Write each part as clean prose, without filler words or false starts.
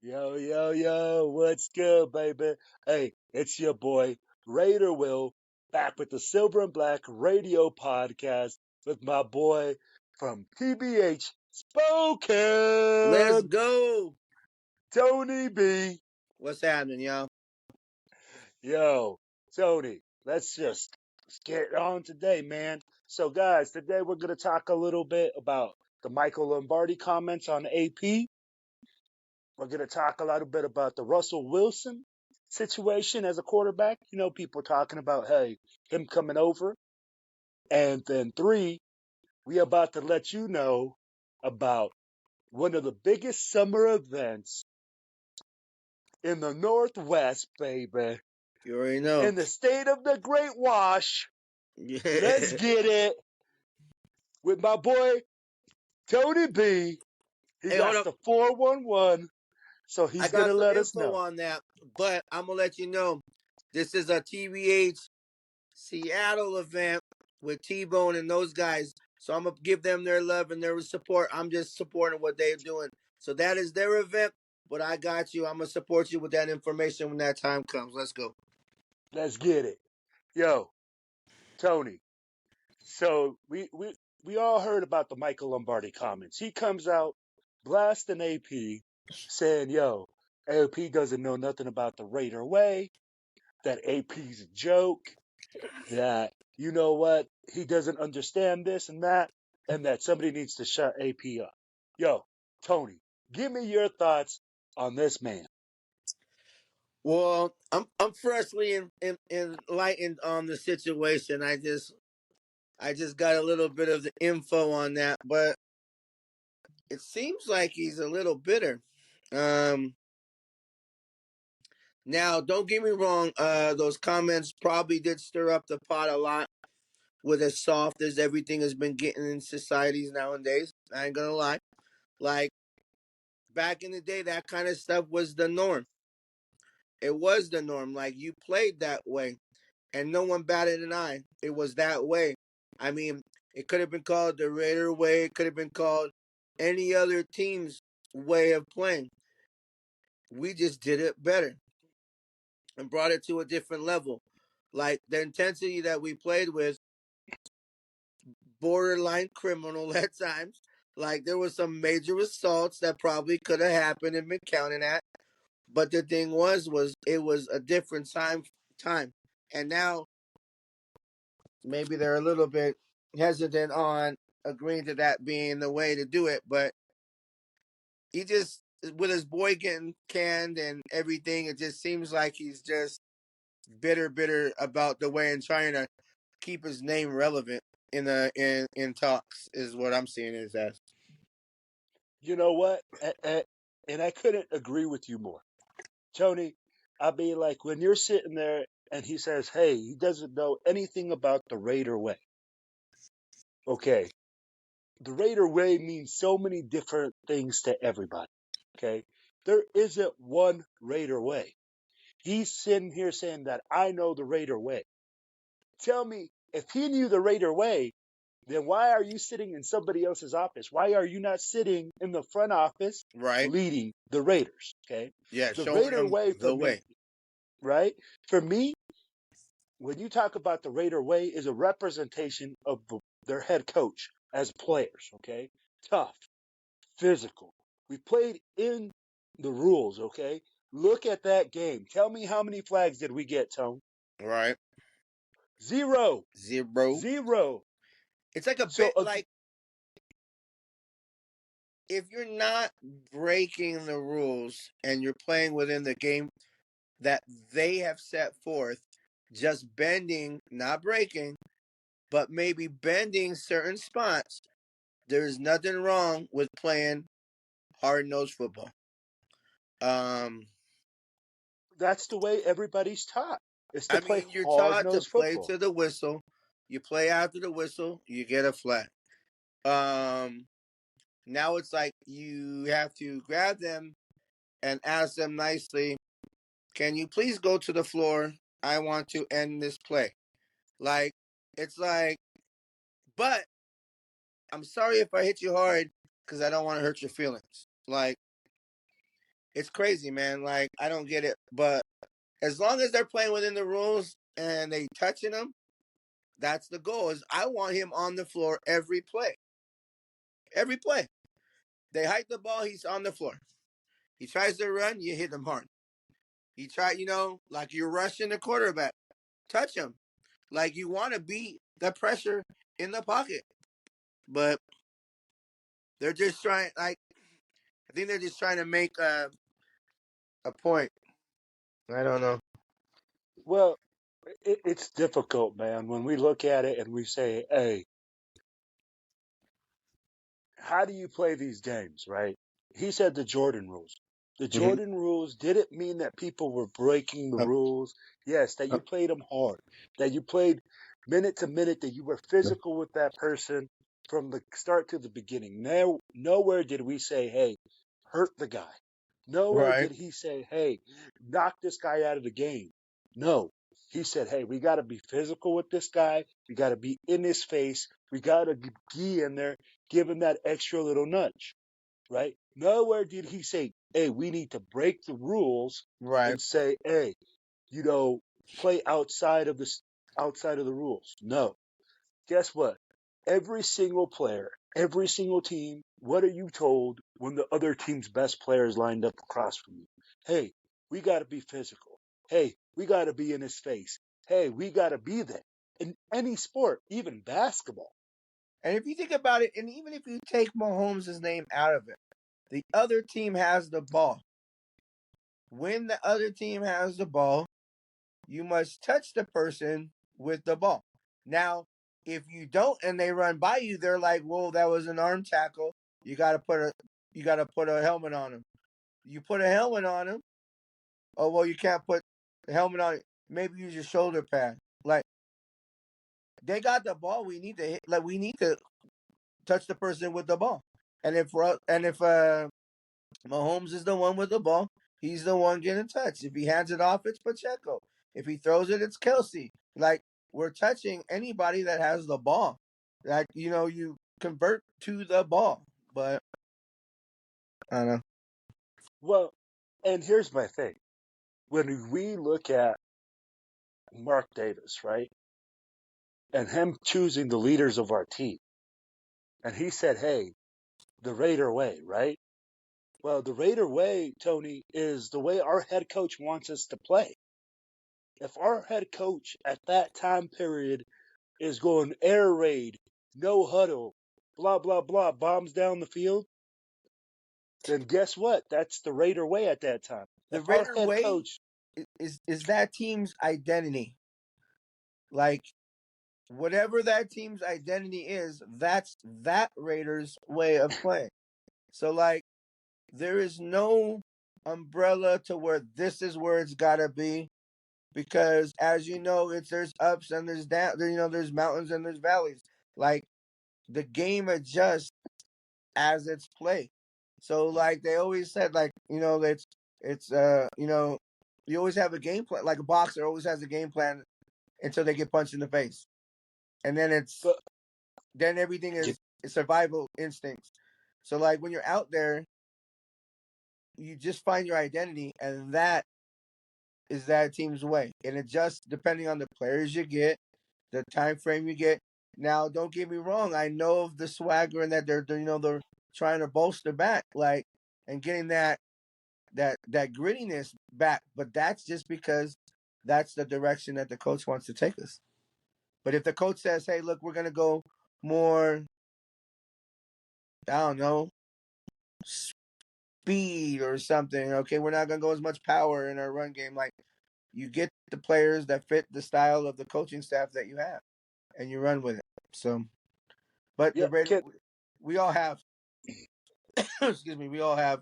Yo, yo, yo, what's good, baby? Hey, it's your boy, Raider Will, back with the Silver and Black Radio Podcast with my boy from TBH Let's Spoken, go. Tony B. What's happening, y'all? Yo, Tony, let's get on today, man. So, guys, today we're going to talk a little bit about the Michael Lombardi comments on AP. We're going to talk a little bit about the Russell Wilson situation as a quarterback. You know, people talking about, hey, him coming over. And then three, we about to let you know about one of the biggest summer events in the Northwest, baby, You already know. in the state of the Great Wash. Let's Yeah. get it with my boy, Tony B. He Hey, hold got up. the 411, so I he's going got to some let us info know. on that, but I'm gonna let you know. This is a TBH Seattle event with T-Bone and those guys. So I'm gonna give them their love and their support. I'm just supporting what they're doing. So that is their event, but I got you. I'm gonna support you with that information when that time comes. Let's go. Let's get it. Yo, Tony. So we all heard about the Michael Lombardi comments. He comes out blasting AP, saying, "Yo, AP doesn't know nothing about the Raider way. That AP's a joke. That you know what? He doesn't understand this and that somebody needs to shut AP up." Yo, Tony, give me your thoughts on this man. Well, I'm freshly enlightened on the situation. I just got a little bit of the info on that, but it seems like he's a little bitter. Um, Now, don't get me wrong. Those comments probably did stir up the pot a lot with as soft as everything has been getting in societies nowadays. I ain't gonna lie. Like back in the day, that kind of stuff was the norm. It was the norm. Like you played that way, and no one batted an eye. It was that way. I mean, it could have been called the Raider way. It could have been called any other team's way of playing. We just did it better and brought it to a different level. Like the intensity that we played with, borderline criminal at times. Like there was some major assaults that probably could have happened and been counted at. But the thing was it was a different time. And now maybe they're a little bit hesitant on agreeing to that being the way to do it. But he just with his boy getting canned and everything, it just seems like he's just bitter about the way and trying to keep his name relevant in talks is what I'm seeing is as. You know what? And I couldn't agree with you more. Tony, I mean, like when you're sitting there and he says, hey, he doesn't know anything about the Raider way. Okay. The Raider way means so many different things to everybody. Okay. There isn't one Raider way. He's sitting here saying that I know the Raider way. Tell me, if he knew the Raider way, then why are you sitting in somebody else's office? Why are you not sitting in the front office Right? leading the Raiders? Okay. Yeah, The showing Raider them way for the me, way. right? For me, when you talk about the Raider way, is a representation of their head coach as players. Okay, tough, physical. We played in the rules. Okay, look at that game. Tell me how many flags did we get, Tone? Right? Zero, Zero. zero. It's like a So bit like if you're not breaking the rules and you're playing within the game that they have set forth, just bending, not breaking, but maybe bending certain spots, there's nothing wrong with playing hard nosed football. Um, that's the way everybody's taught. Is to I play mean, you're hard taught to nosed play football. to the whistle. You play after the whistle, you get a flag. Um, Now it's like you have to grab them and ask them nicely, can you please go to the floor? I want to end this play. Like, it's like, but I'm sorry if I hit you hard because I don't want to hurt your feelings. Like, It's crazy, man. Like, I don't get it. But as long as they're playing within the rules and they touching them, that's the goal. Is I want him on the floor every play. Every play. They hike the ball, he's on the floor. He tries to run, you hit him hard. He tried, like you're rushing the quarterback. Touch him. Like you want to beat the pressure in the pocket. But they're just trying, like, I think they're just trying to make a point. I don't know. Well, it's difficult, man, when we look at it and we say, hey, how do you play these games, right? He said the Jordan rules. The Mm-hmm. Jordan rules didn't mean that people were breaking the rules. Yes, that you played them hard, that you played minute to minute, that you were physical with that person from the start to the beginning. Nowhere did we say, hey, hurt the guy. Nowhere Right. did he say, hey, knock this guy out of the game. No. He said, hey, we got to be physical with this guy. We got to be in his face. We got to be in there, give him that extra little nudge, right? Nowhere did he say, hey, we need to break the rules Right. and say, hey, you know, play outside of the rules. No. Guess what? Every single player, every single team, what are you told when the other team's best player is lined up across from you? Hey, we got to be physical. Hey, we got to be in his face. Hey, we got to be there. In any sport, even basketball. And if you think about it, and even if you take Mahomes' name out of it, the other team has the ball. When the other team has the ball, you must touch the person with the ball. Now, if you don't and they run by you, they're like, "Whoa, that was an arm tackle. You got to put a helmet on him." You put a helmet on him. Oh well, you can't put the helmet on. Maybe use your shoulder pad. Like they got the ball. We need to hit. Like we need to touch the person with the ball. And if Mahomes is the one with the ball, he's the one getting touched. If he hands it off, it's Pacheco. If he throws it, it's Kelsey. Like we're touching anybody that has the ball. Like you convert to the ball. But I don't know. Well, and here's my thing. When we look at Mark Davis, right, and him choosing the leaders of our team, and he said, hey, the Raider way, right? Well, the Raider way, Tony, is the way our head coach wants us to play. If our head coach at that time period is going air raid, no huddle, blah, blah, blah, bombs down the field, then guess what? That's the Raider way at that time. The If our Raider head way coach, is that team's identity. Like whatever that team's identity is, that's that Raiders way of playing. So like there is no umbrella to where this is where it's gotta be because as you know, there's ups and there's down. There's mountains and there's valleys. Like the game adjusts as it's played. So like they always said, like it's you always have a game plan. Like a boxer always has a game plan until they get punched in the face, and but, then everything is survival instincts. So like when you're out there, you just find your identity, and that is that team's way. And it just depending on the players you get, the time frame you get. Now, don't get me wrong. I know of the swagger and that they're trying to bolster back, like and getting that grittiness back. But that's just because that's the direction that the coach wants to take us. But if the coach says, "Hey, look, we're gonna go more, I don't know, speed or something. Okay, we're not gonna go as much power in our run game," like you get the players that fit the style of the coaching staff that you have, and you run with it. So, but yeah, the Raiders, we all have, excuse me, we all have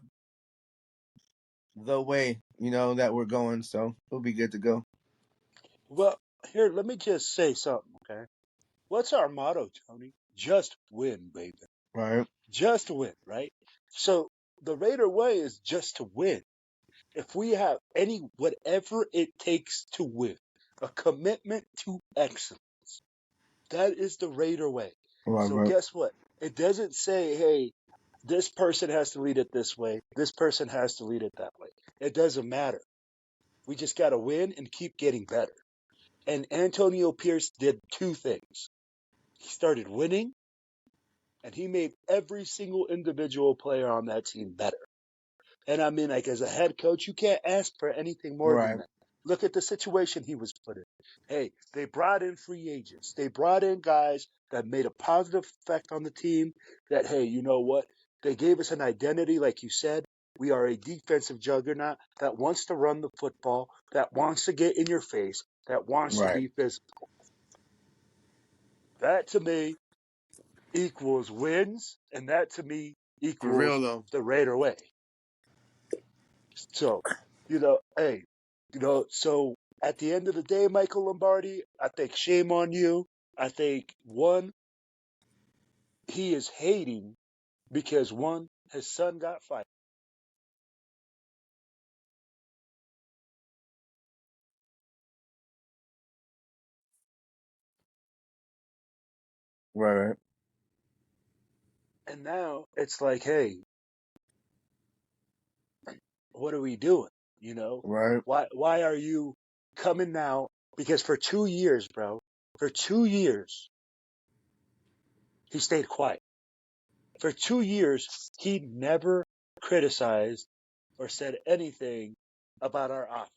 the way that we're going. So we'll be good to go. well, here, let me just say something, okay? What's our motto, Tony? Just win, baby. Right. Just win, right? So the Raider way is just to win. If we have whatever it takes to win, a commitment to excellence, that is the Raider way. Right. So Right. guess what? It doesn't say, hey, this person has to lead it this way, this person has to lead it that way. It doesn't matter. We just got to win and keep getting better. And Antonio Pierce did two things. He started winning, and he made every single individual player on that team better. And I mean, like, as a head coach, you can't ask for anything more than Right. that. Look at the situation he was put in. Hey, they brought in free agents. They brought in guys that made a positive effect on the team. That, hey, you know what? They gave us an identity, like you said. We are a defensive juggernaut that wants to run the football, that wants to get in your face, that wants to Right. be physical. That to me equals wins, and that to me For real equals though. the Raider way. So, hey, so at the end of the day, Michael Lombardi, I think shame on you. I think one, he is hating because one, his son got fired. Right. Right. And now it's like, hey, what are we doing? You know, Right. why are you coming now? Because for 2 years, bro, for 2 years, he stayed quiet. For 2 years, he never criticized or said anything about our offense.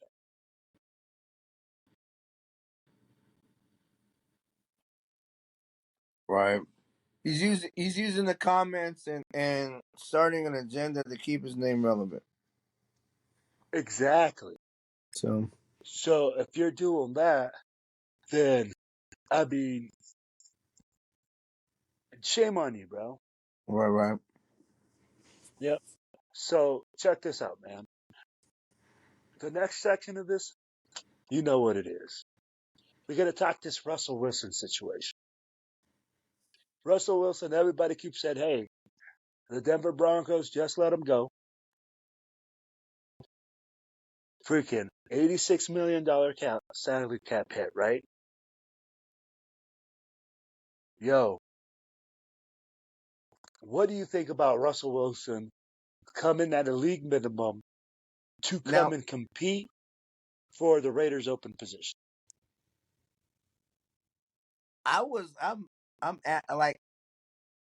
Right. He's using the comments and starting an agenda to keep his name relevant. Exactly. So So if you're doing that, then I mean, shame on you, bro. right, right, Yep. So check this out, man. The next section of this, you know what it is. We're gonna talk this Russell Wilson situation. Russell Wilson, everybody keeps saying, hey, the Denver Broncos just let him go. Freaking $86 million salary cap hit, right? Yo, what do you think about Russell Wilson coming at a league minimum to come now and compete for the Raiders open position? I'm at like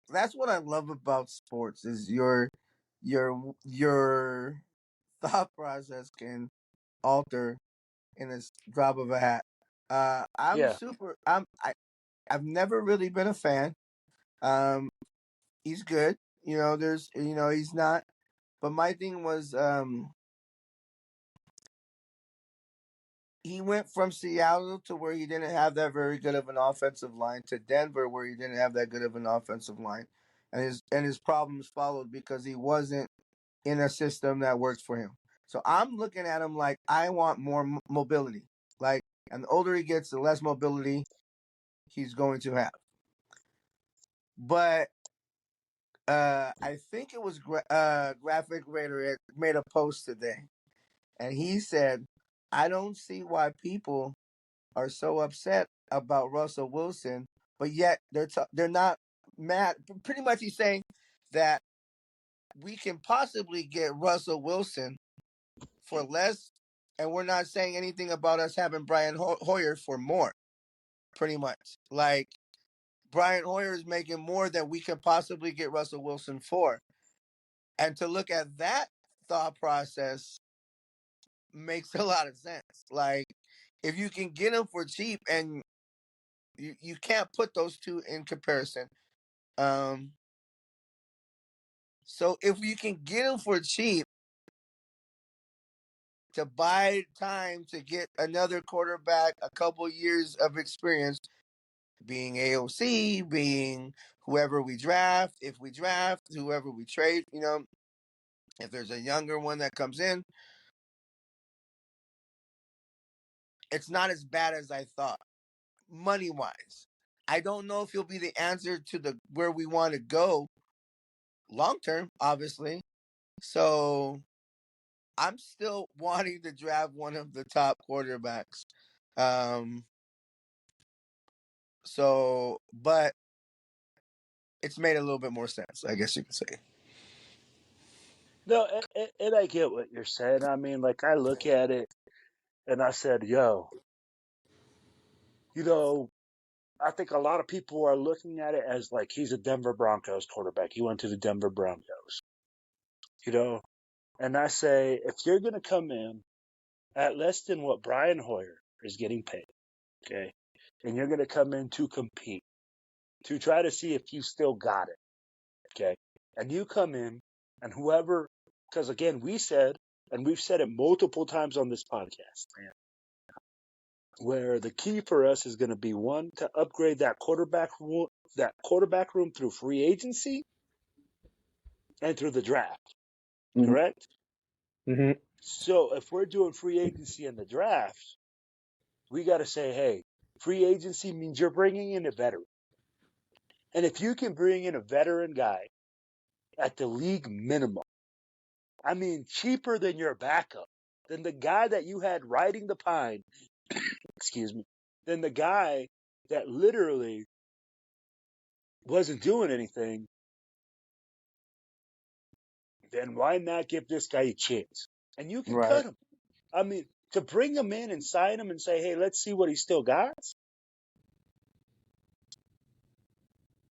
that's what I love about sports is your thought process can alter in a drop of a hat. I'm Yeah, super. I've never really been a fan. Um, he's good. He's not. But my thing was, he went from Seattle to where he didn't have that very good of an offensive line to Denver where he didn't have that good of an offensive line, and his problems followed because he wasn't in a system that works for him. So I'm looking at him like I want more mobility. Like, and the older he gets, the less mobility he's going to have. But I think it was Graphic Raider made a post today, and he said, "I don't see why people are so upset about Russell Wilson, but yet they're not mad." Pretty much, he's saying that we can possibly get Russell Wilson for less, and we're not saying anything about us having Brian Hoyer for more. Pretty much, like Brian Hoyer is making more than we can possibly get Russell Wilson for. And to look at that thought process makes a lot of sense. Like, if you can get him for cheap, and you can't put those two in comparison. Um, so if you can get him for cheap to buy time to get another quarterback, a couple years of experience, being AOC, being whoever we draft, if we draft, whoever we trade, if there's a younger one that comes in, it's not as bad as I thought, money wise. I don't know if he'll be the answer to the where we want to go long term, obviously. So I'm still wanting to draft one of the top quarterbacks. Um, but it's made a little bit more sense, I guess you could say. No, and I get what you're saying. I mean, like I look at it and I said, yo, you know, I think a lot of people are looking at it as like he's a Denver Broncos quarterback. He went to the Denver Broncos, you know, and I say if you're going to come in at less than what Brian Hoyer is getting paid, okay, and you're going to come in to compete, to try to see if you still got it, okay, and you come in and whoever, because again, we said, and we've said it multiple times on this podcast, man, where the key for us is going to be one to upgrade that quarterback room through free agency and through the draft, Mm-hmm. correct? Mm-hmm. So if we're doing free agency and the draft, we got to say, hey, free agency means you're bringing in a veteran. And if you can bring in a veteran guy at the league minimum, I mean, cheaper than your backup, than the guy that you had riding the pine, excuse me, than the guy that literally wasn't doing anything, then why not give this guy a chance? And you can Right. cut him. I mean, to bring him in and sign him and say, hey, let's see what he still got,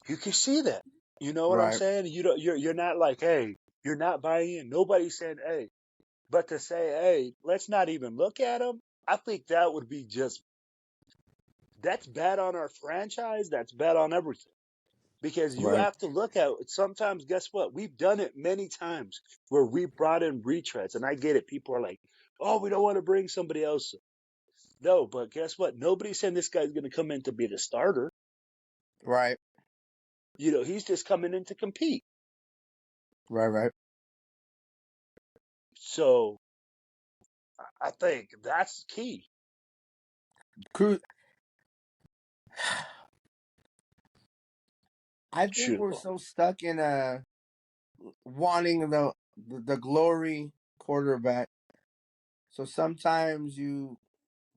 you can see that. You know what I'm Right. saying? You're not like, hey, you're not buying in. Nobody's saying, hey, but to say, hey, let's not even look at him, I think that would be just that's bad on our franchise. That's bad on everything. Because you Right. have to look at it. Sometimes, guess what? We've done it many times where we brought in retreads, and I get it. People are like, "Oh, we don't want to bring somebody else." No, but guess what? Nobody's saying this guy's going to come in to be the starter. Right. He's just coming in to compete. Right. Right. So I think that's key. Cruz, I think Shoot, we're so stuck in wanting the glory quarterback. So sometimes you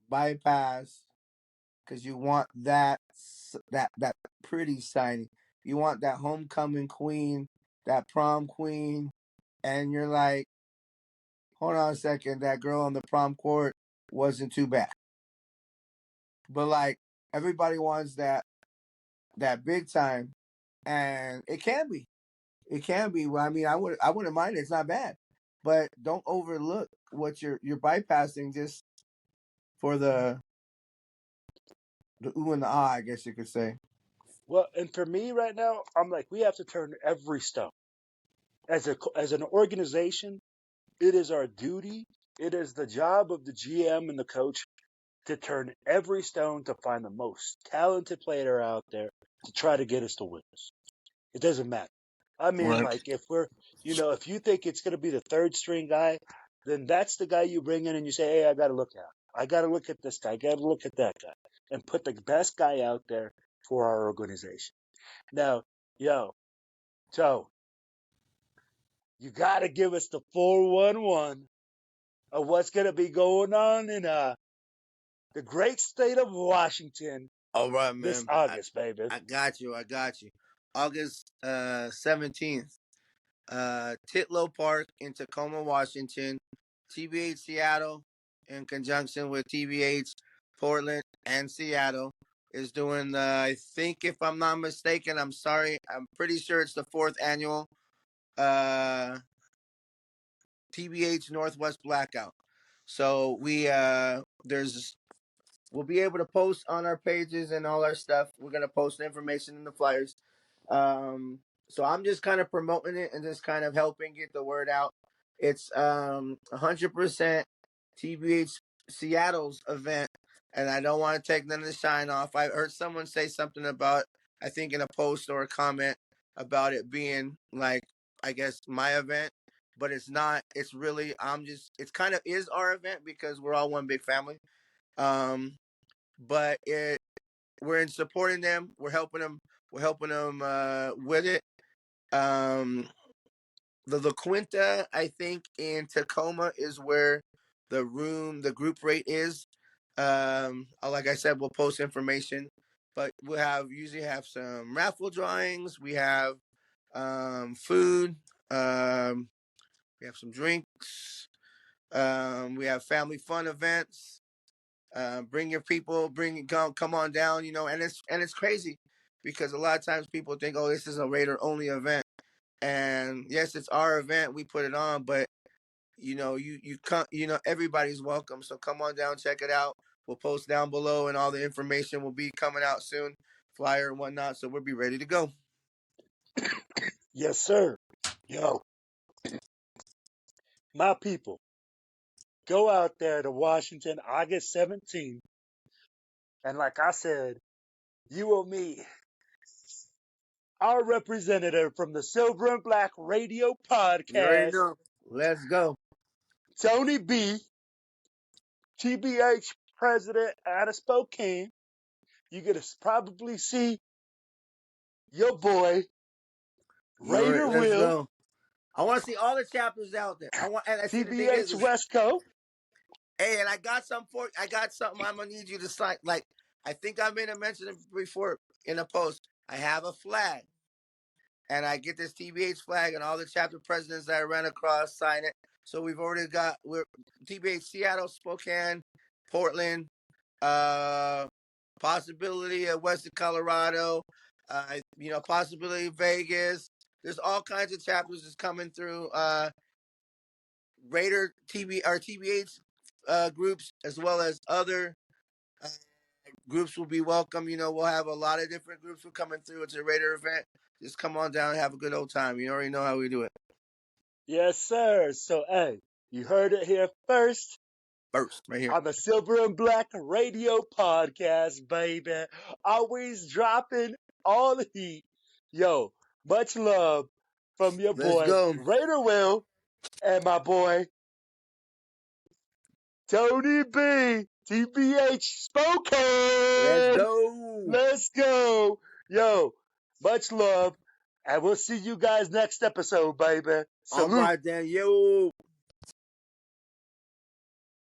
bypass because you want that pretty signing. You want that homecoming queen, that prom queen, and you're like, hold on a second, that girl on the prom court wasn't too bad. But like everybody wants that big time, and it can be. It can be. Well, I mean, I wouldn't mind it. It's not bad, but don't overlook what you're bypassing just for the ooh and the ah, I guess you could say. well, and for me right now, I'm like, we have to turn every stone as an organization. It is our duty. It is the job of the GM and the coach to turn every stone to find the most talented player out there to try to get us to wins. It doesn't matter. I mean, Right. like if you think it's going to be the third string guy, then that's the guy you bring in and you say, hey, I got to look at. I got to look at this guy. I got to look at that guy, and put the best guy out there for our organization. Now, yo, so you got to give us the 411 of what's going to be going on in the great state of Washington All right, this man. August, baby. I got you. I got you. August 17th, Titlow Park in Tacoma, Washington. TBH Seattle, in conjunction with TBH Portland and Seattle, is doing the, I think, if I'm not mistaken, I'm sorry, I'm pretty sure it's the fourth annual uh, TBH Northwest Blackout. So we'll be able to post on our pages and all our stuff. We're gonna post information in the flyers. So I'm just kind of promoting it and just kind of helping get the word out. It's 100% TBH Seattle's event, and I don't want to take none of the shine off. I heard someone say something about, I think in a post or a comment, about it being like, I guess, my event, but it's not. It's really, it's kind of is our event because we're all one big family. Um, but we're in supporting them. We're helping them. We're helping them with it. Um, the La Quinta, I think, in Tacoma is where the group rate is. Like I said, we'll post information, but we'll usually have some raffle drawings. We have food. Um, We have some drinks. We have family fun events. Bring your people. Come on down. And it's crazy because a lot of times people think, oh, this is a Raider only event, and yes, it's our event. We put it on, but you come. Everybody's welcome. So come on down, check it out. We'll post down below, and all the information will be coming out soon, flyer and whatnot. So we'll be ready to go. Yes, sir. Yo, my people, go out there to Washington August 17th. And like I said, you will meet our representative from the Silver and Black Radio You already Podcast, know. Let's go. Tony B, TBH president out of Spokane. You're going to probably see your boy, Raider Let's Will, go. I want to see all the chapters out there. And I see the thing TBH is, Westco. hey, and I got something I'm gonna need you to sign. Like, I think I made a mention before in a post. I have a flag, and I get this TBH flag, and all the chapter presidents that I ran across sign it. So we're TBH Seattle, Spokane, Portland, uh, possibility of Western Colorado, possibility of Vegas. There's all kinds of chapters that's coming through. Raider TBH groups as well as other uh, groups will be welcome. We'll have a lot of different groups who are coming through. It's a Raider event. Just come on down and have a good old time. You already know how we do it. Yes, sir. So, hey, you heard it here first First, right here. on the Silver and Black Radio Podcast, baby. Always dropping all the heat. Yo, much love from your Let's boy, go. Raider Will, and my boy, Tony B, TBH Let's Spokane. go. Let's go. Yo, much love. And we'll see you guys next episode, baby. All Salute. right, then. Yo.